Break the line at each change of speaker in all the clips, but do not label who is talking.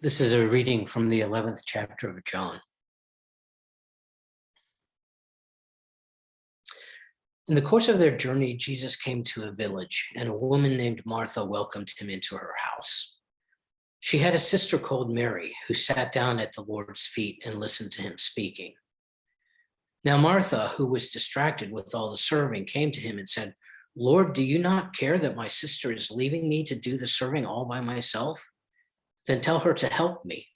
This is a reading from the 11th chapter of John. In the course of their journey, Jesus came to a village, and a woman named Martha welcomed him into her house. She had a sister called Mary, who sat down at the Lord's feet and listened to him speaking. Now Martha, who was distracted with all the serving, came to him and said, "Lord, do you not care that my sister is leaving me to do the serving all by myself? Then tell her to help me."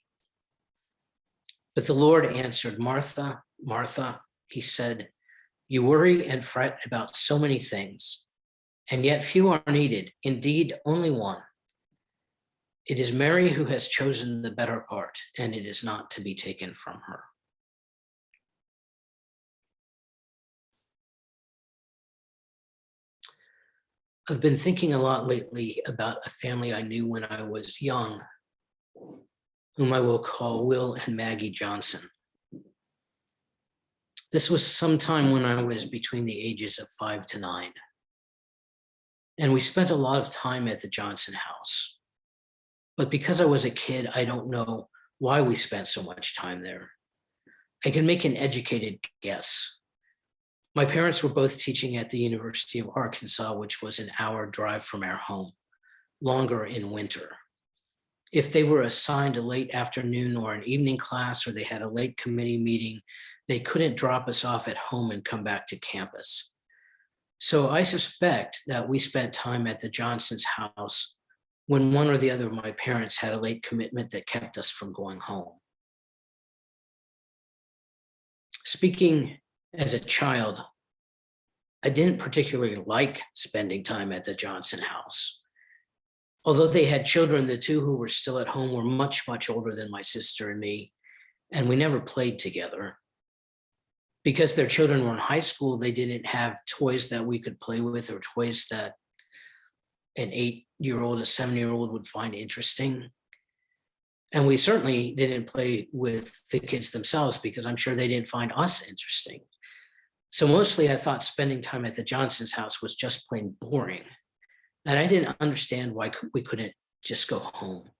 But the Lord answered, "Martha, Martha," he said, "you worry and fret about so many things, and yet few are needed, indeed only one. It is Mary who has chosen the better part, and it is not to be taken from her." I've been thinking a lot lately about a family I knew when I was young, whom I will call Will and Maggie Johnson. This was sometime when I was between the ages of 5 to 9. And we spent a lot of time at the Johnson house. But because I was a kid, I don't know why we spent so much time there. I can make an educated guess. My parents were both teaching at the University of Arkansas, which was an hour drive from our home, longer in winter. If they were assigned a late afternoon or an evening class, or they had a late committee meeting, they couldn't drop us off at home and come back to campus. So I suspect that we spent time at the Johnson's house when one or the other of my parents had a late commitment that kept us from going home. Speaking as a child, I didn't particularly like spending time at the Johnson house. Although they had children, the two who were still at home were much, much older than my sister and me, and we never played together. Because their children were in high school, they didn't have toys that we could play with or toys that an 8-year-old, a 7-year-old would find interesting. And we certainly didn't play with the kids themselves because I'm sure they didn't find us interesting. So mostly I thought spending time at the Johnson's house was just plain boring. And I didn't understand why we couldn't just go home.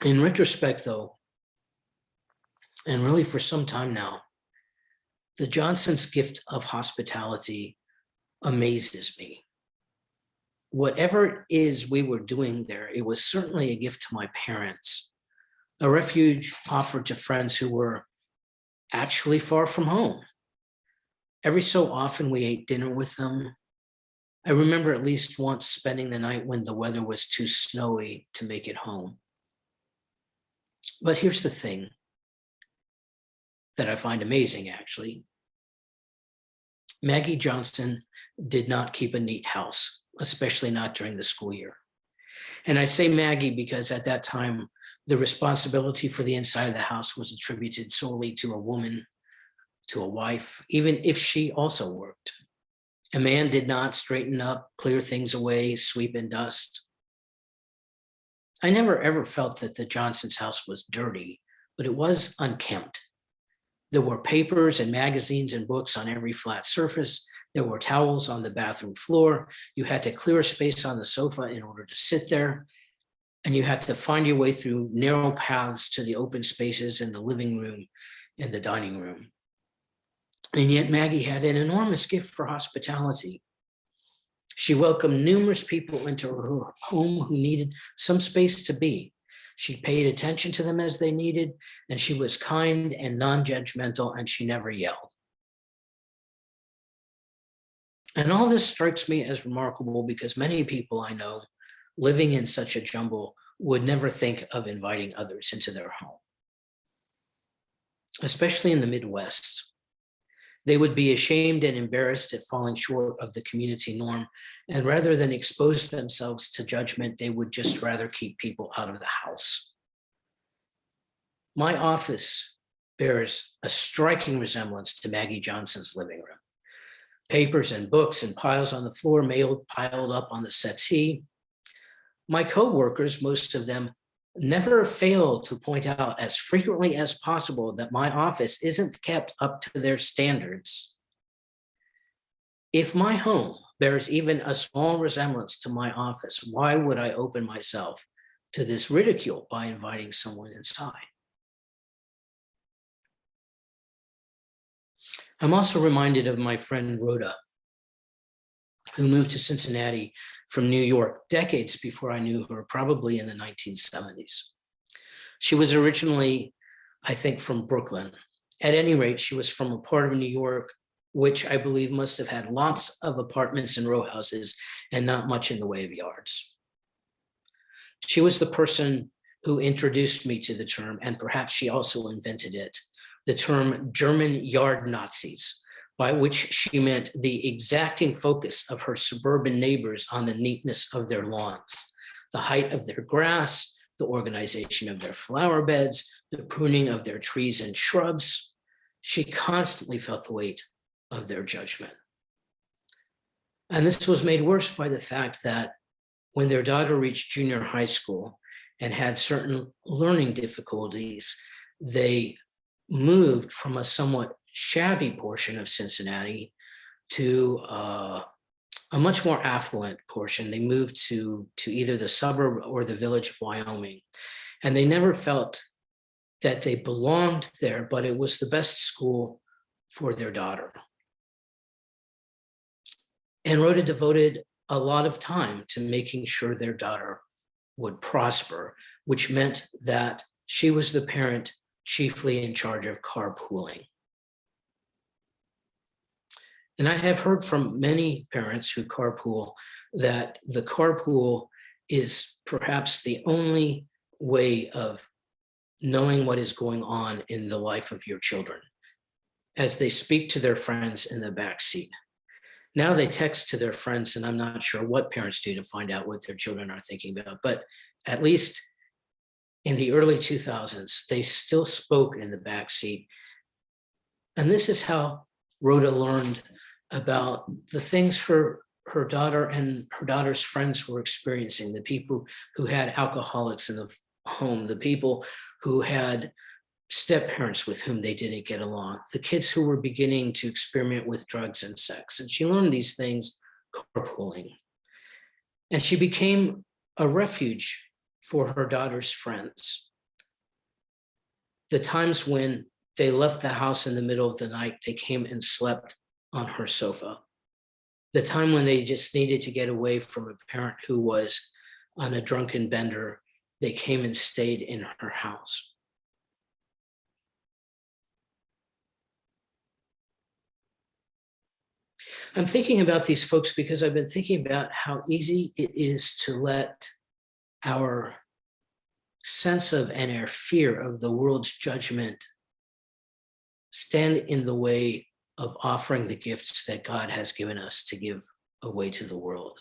In retrospect, though, and really for some time now, the Johnsons' gift of hospitality amazes me. Whatever it is we were doing there, it was certainly a gift to my parents, a refuge offered to friends who were actually far from home. Every so often we ate dinner with them. I remember at least once spending the night when the weather was too snowy to make it home. But here's the thing that I find amazing, actually. Maggie Johnson did not keep a neat house, especially not during the school year. And I say Maggie because at that time, the responsibility for the inside of the house was attributed solely to a woman, to a wife, even if she also worked. A man did not straighten up, clear things away, sweep and dust. I never ever felt that the Johnson's house was dirty, but it was unkempt. There were papers and magazines and books on every flat surface. There were towels on the bathroom floor. You had to clear a space on the sofa in order to sit there. And you had to find your way through narrow paths to the open spaces in the living room and the dining room. And yet Maggie had an enormous gift for hospitality. She welcomed numerous people into her home who needed some space to be. She paid attention to them as they needed, and she was kind and non-judgmental, and she never yelled. And all this strikes me as remarkable because many people I know living in such a jumble would never think of inviting others into their home, especially in the Midwest. They would be ashamed and embarrassed at falling short of the community norm, and rather than expose themselves to judgment, they would just rather keep people out of the house. My office bears a striking resemblance to Maggie Johnson's living room. Papers and books and piles on the floor, mail piled up on the settee. My coworkers, most of them, never fail to point out as frequently as possible that my office isn't kept up to their standards. If my home bears even a small resemblance to my office, why would I open myself to this ridicule by inviting someone inside? I'm also reminded of my friend Rhoda, who moved to Cincinnati from New York decades before I knew her, probably in the 1970s. She was originally, I think, from Brooklyn. At any rate, she was from a part of New York which I believe must have had lots of apartments and row houses and not much in the way of yards. She was the person who introduced me to the term, and perhaps she also invented it, the term German yard Nazis, by which she meant the exacting focus of her suburban neighbors on the neatness of their lawns, the height of their grass, the organization of their flower beds, the pruning of their trees and shrubs. She constantly felt the weight of their judgment. And this was made worse by the fact that when their daughter reached junior high school and had certain learning difficulties, they moved from a somewhat shabby portion of Cincinnati to a much more affluent portion. They moved to either the suburb or the village of Wyoming. And they never felt that they belonged there, but it was the best school for their daughter. And Rhoda devoted a lot of time to making sure their daughter would prosper, which meant that she was the parent chiefly in charge of carpooling. And I have heard from many parents who carpool that the carpool is perhaps the only way of knowing what is going on in the life of your children as they speak to their friends in the back seat. Now they text to their friends, and I'm not sure what parents do to find out what their children are thinking about, but at least in the early 2000s, they still spoke in the back seat. And this is how Rhoda learned about the things her daughter and her daughter's friends were experiencing, the people who had alcoholics in the home, the people who had step-parents with whom they didn't get along, the kids who were beginning to experiment with drugs and sex. And she learned these things carpooling. And she became a refuge for her daughter's friends. The times when they left the house in the middle of the night, they came and slept on her sofa. The time when they just needed to get away from a parent who was on a drunken bender, they came and stayed in her house. I'm thinking about these folks because I've been thinking about how easy it is to let our sense of and our fear of the world's judgment stand in the way of offering the gifts that God has given us to give away to the world.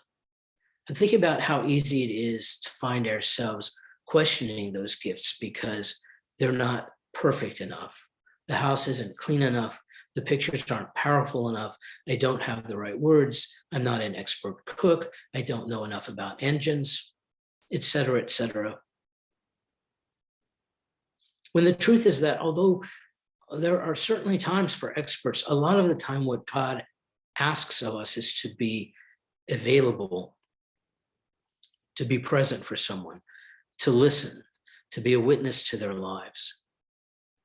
I'm thinking about how easy it is to find ourselves questioning those gifts because they're not perfect enough. The house isn't clean enough. The pictures aren't powerful enough. I don't have the right words. I'm not an expert cook. I don't know enough about engines, et cetera, et cetera. When the truth is that although there are certainly times for experts, a lot of the time what God asks of us is to be available, to be present for someone, to listen, to be a witness to their lives,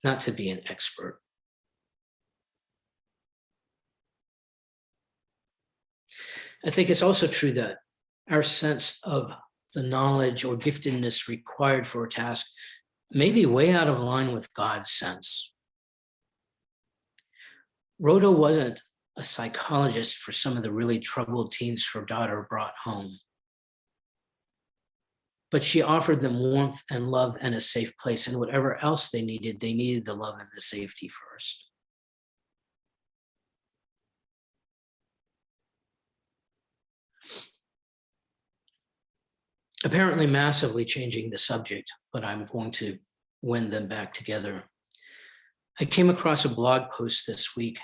not to be an expert. I think it's also true that our sense of the knowledge or giftedness required for a task may be way out of line with God's sense. Rhoda wasn't a psychologist for some of the really troubled teens her daughter brought home, but she offered them warmth and love and a safe place, and whatever else they needed the love and the safety first. Apparently massively changing the subject, but I'm going to wend them back together. I came across a blog post this week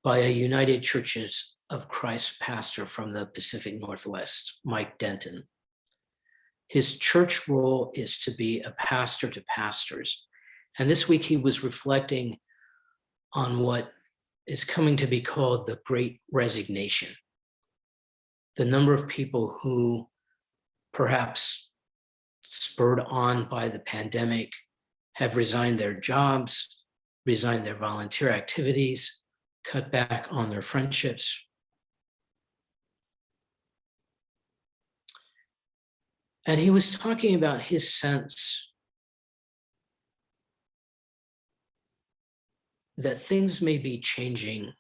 by a United Churches of Christ pastor from the Pacific Northwest, Mike Denton. His church role is to be a pastor to pastors. And this week he was reflecting on what is coming to be called the Great Resignation. the number of people who, perhaps spurred on by the pandemic, have resigned their jobs, resigned their volunteer activities, cut back on their friendships. And he was talking about his sense that things may be changing,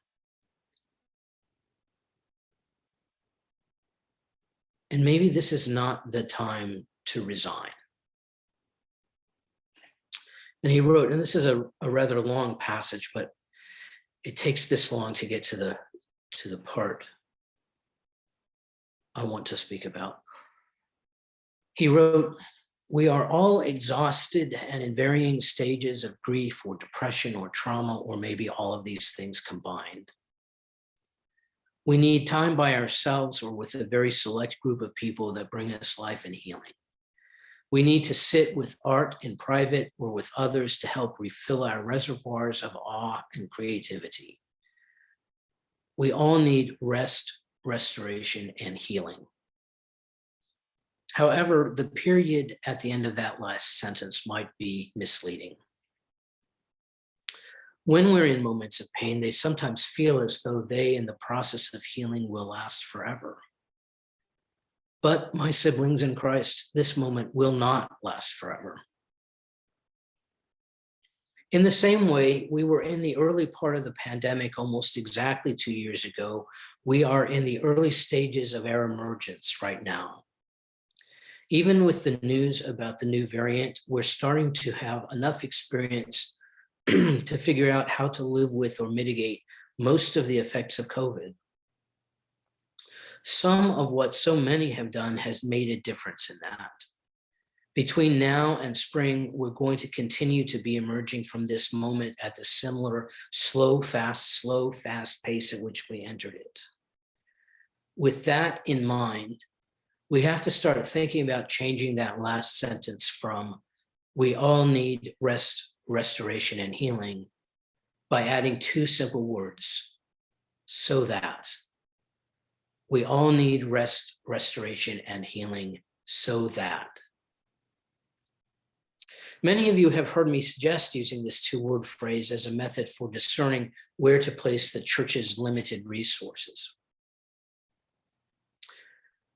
and maybe this is not the time to resign. And he wrote, and this is a rather long passage, but it takes this long to get to the part I want to speak about. He wrote, "We are all exhausted and in varying stages of grief or depression or trauma, or maybe all of these things combined. We need time by ourselves or with a very select group of people that bring us life and healing. We need to sit with art in private or with others to help refill our reservoirs of awe and creativity. We all need rest, restoration, and healing." However, the period at the end of that last sentence might be misleading. When we're in moments of pain, they sometimes feel as though they, in the process of healing, will last forever. But my siblings in Christ, this moment will not last forever. In the same way, we were in the early part of the pandemic almost exactly 2 years ago. We are in the early stages of our emergence right now. Even with the news about the new variant, we're starting to have enough experience to figure out how to live with or mitigate most of the effects of COVID. Some of what so many have done has made a difference in that. Between now and spring, we're going to continue to be emerging from this moment at the similar slow, fast pace at which we entered it. With that in mind, we have to start thinking about changing that last sentence from "we all need rest, restoration, and healing" by adding two simple words: "so that." We all need rest, restoration, and healing, so that. Many of you have heard me suggest using this two-word phrase as a method for discerning where to place the church's limited resources.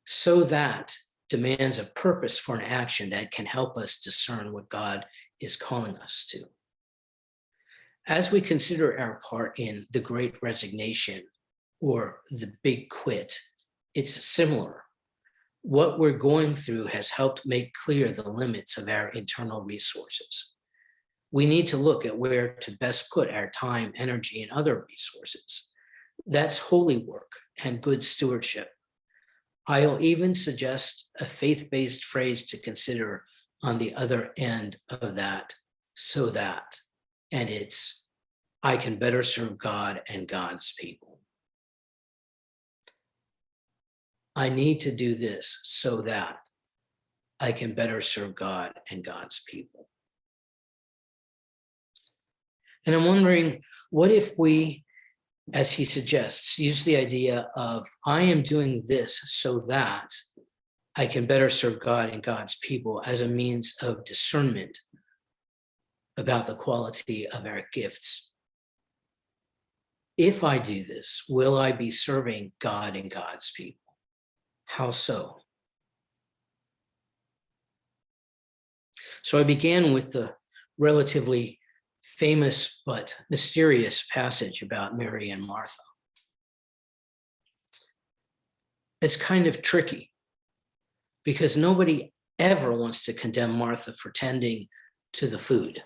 So that demands a purpose for an action that can help us discern what God is calling us to. As we consider our part in the Great Resignation or the Big Quit, it's similar. What we're going through has helped make clear the limits of our internal resources. We need to look at where to best put our time, energy, and other resources. That's holy work and good stewardship. I'll even suggest a faith-based phrase to consider on the other end of that, "so that," and it's, "I can better serve God and God's people." I need to do this so that I can better serve God and God's people. And I'm wondering, what if we, as he suggests, use the idea of "I am doing this so that I can better serve God and God's people" as a means of discernment about the quality of our gifts. If I do this, will I be serving God and God's people? How so? So I began with the relatively famous but mysterious passage about Mary and Martha. It's kind of tricky because nobody ever wants to condemn Martha for tending to the food.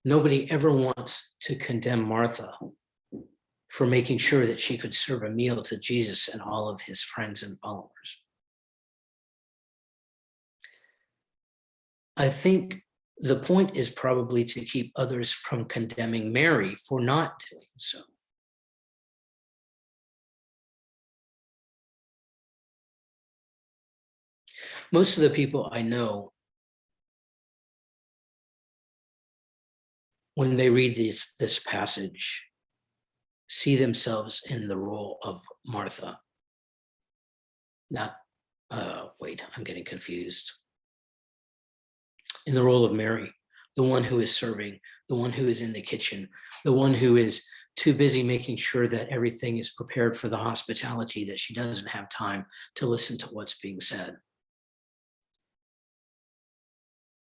Nobody ever wants to condemn Martha for making sure that she could serve a meal to Jesus and all of his friends and followers. I think the point is probably to keep others from condemning Mary for not doing so. Most of the people I know, when they read this passage, see themselves in the role of Martha. Wait, I'm getting confused. In the role of Mary, the one who is serving, the one who is in the kitchen, the one who is too busy making sure that everything is prepared for the hospitality that she doesn't have time to listen to what's being said.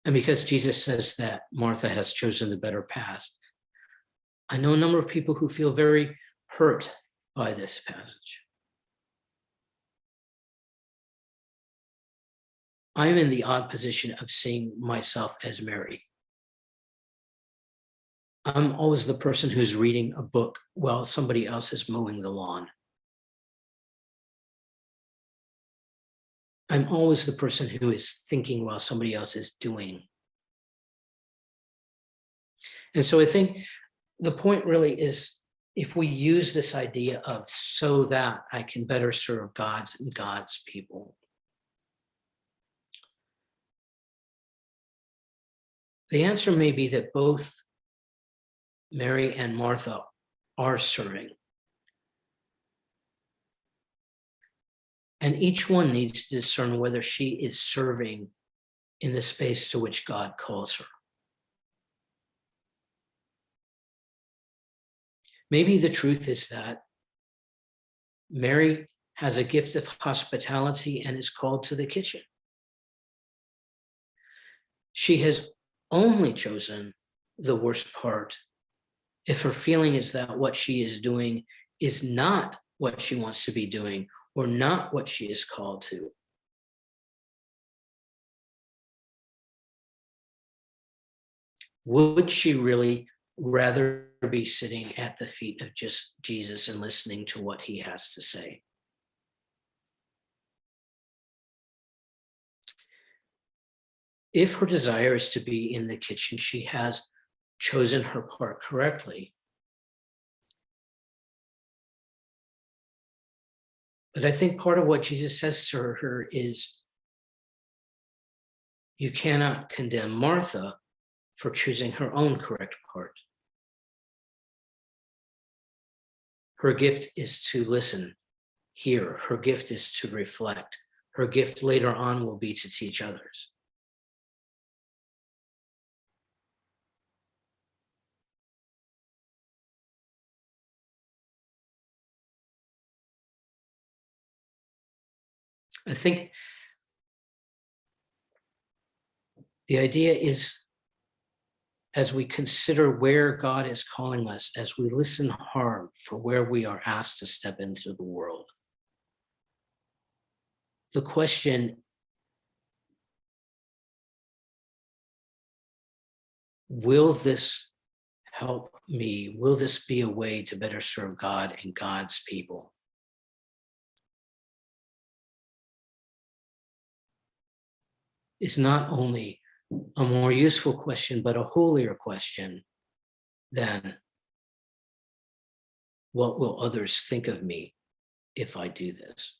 And because Jesus says that Martha has chosen the better path, I know a number of people who feel very hurt by this passage. I'm in the odd position of seeing myself as Mary. I'm always the person who's reading a book while somebody else is mowing the lawn. I'm always the person who is thinking while somebody else is doing. And so I think the point really is, if we use this idea of so that I can better serve God and God's people, the answer may be that both Mary and Martha are serving. And each one needs to discern whether she is serving in the space to which God calls her. Maybe the truth is that Mary has a gift of hospitality and is called to the kitchen. She has only chosen the worst part if her feeling is that what she is doing is not what she wants to be doing or not what she is called to. Would she really rather be sitting at the feet of just Jesus and listening to what he has to say? If her desire is to be in the kitchen, she has chosen her part correctly. But I think part of what Jesus says to her is, you cannot condemn Martha for choosing her own correct part. Her gift is to listen, hear. Her gift is to reflect. Her gift later on will be to teach others. I think the idea is, as we consider where God is calling us, as we listen hard for where we are asked to step into the world, the question, will this help me? Will this be a way to better serve God and God's people? Is not only a more useful question, but a holier question than, what will others think of me if I do this?